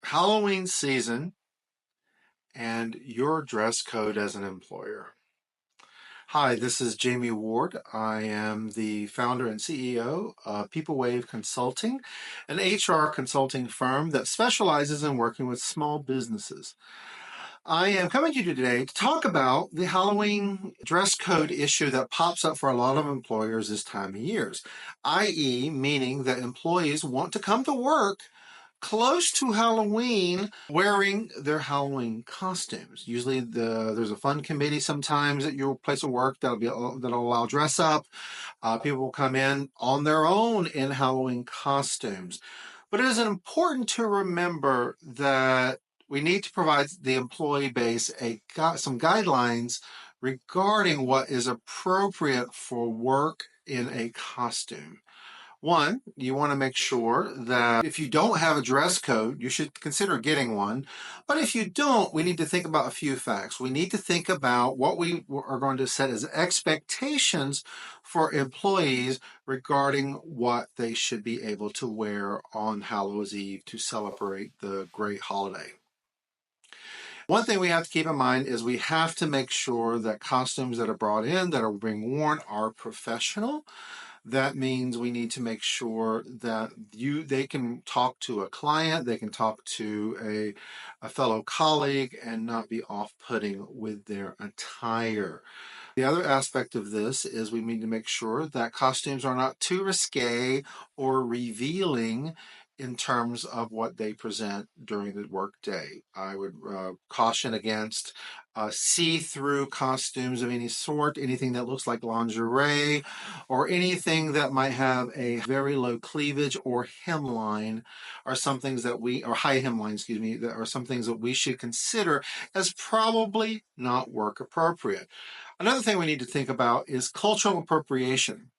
Halloween season and your dress code as an employer. Hi, this is Jamie Ward. I am the founder and CEO of People Wave Consulting, an HR consulting firm that specializes in working with small businesses. I am coming to you today to talk about the Halloween dress code issue that pops up for a lot of employers this time of years, i.e., meaning that employees want to come to work close to Halloween wearing their Halloween costumes. Usually there's a fun committee sometimes at your place of work that'll allow dress up. People will come in on their own in Halloween costumes. But it is important to remember that we need to provide the employee base some guidelines regarding what is appropriate for work in a costume. One, you want to make sure that if you don't have a dress code, you should consider getting one. But if you don't, we need to think about a few facts. We need to think about what we are going to set as expectations for employees regarding what they should be able to wear on Hallows Eve to celebrate the great holiday. One thing we have to keep in mind is we have to make sure that costumes that are brought in, that are being worn, are professional. That means we need to make sure that they can talk to a client, they can talk to a fellow colleague and not be off-putting with their attire. The other aspect of this is we need to make sure that costumes are not too risque or revealing in terms of what they present during the workday. I would caution against see-through costumes of any sort, anything that looks like lingerie, or anything that might have a very low cleavage or hemline, or high hemline, excuse me, that are some things that we should consider as probably not work appropriate. Another thing we need to think about is cultural appropriation.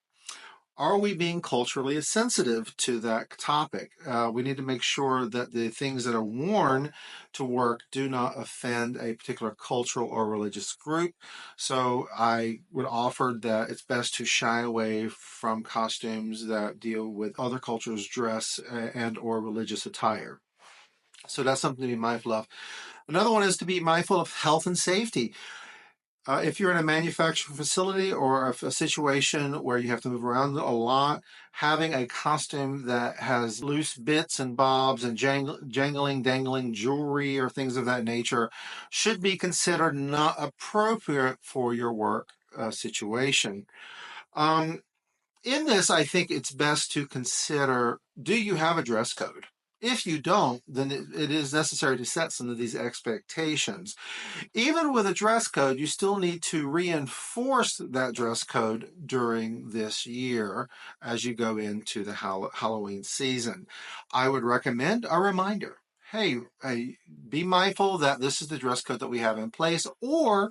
Are we being culturally sensitive to that topic? We need to make sure that the things that are worn to work do not offend a particular cultural or religious group. So I would offer that it's best to shy away from costumes that deal with other cultures' dress and or religious attire. So that's something to be mindful of. Another one is to be mindful of health and safety. If you're in a manufacturing facility or a situation where you have to move around a lot, having a costume that has loose bits and bobs and jangling, dangling jewelry or things of that nature should be considered not appropriate for your work situation. In this, I think it's best to consider, do you have a dress code? If you don't, then it is necessary to set some of these expectations. Even with a dress code, you still need to reinforce that dress code during this year as you go into the Halloween season. I would recommend a reminder. Hey, be mindful that this is the dress code that we have in place, or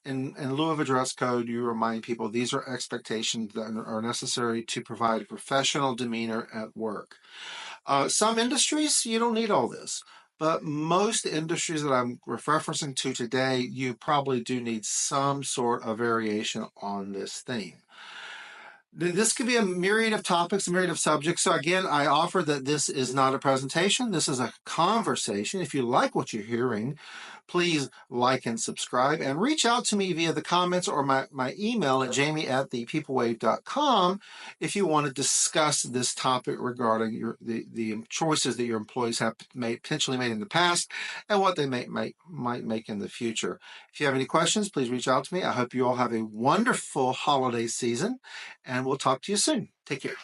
in lieu of a dress code, you remind people these are expectations that are necessary to provide a professional demeanor at work. Some industries, you don't need all this. But most industries that I'm referencing to today, you probably do need some sort of variation on this theme. This could be a myriad of topics, a myriad of subjects. So again, I offer that this is not a presentation. This is a conversation. If you like what you're hearing, please like and subscribe and reach out to me via the comments or my email at jamie@thepeoplewave.com if you want to discuss this topic regarding the choices that your employees have potentially made in the past and what they might make in the future. If you have any questions, please reach out to me. I hope you all have a wonderful holiday season, and we'll talk to you soon. Take care.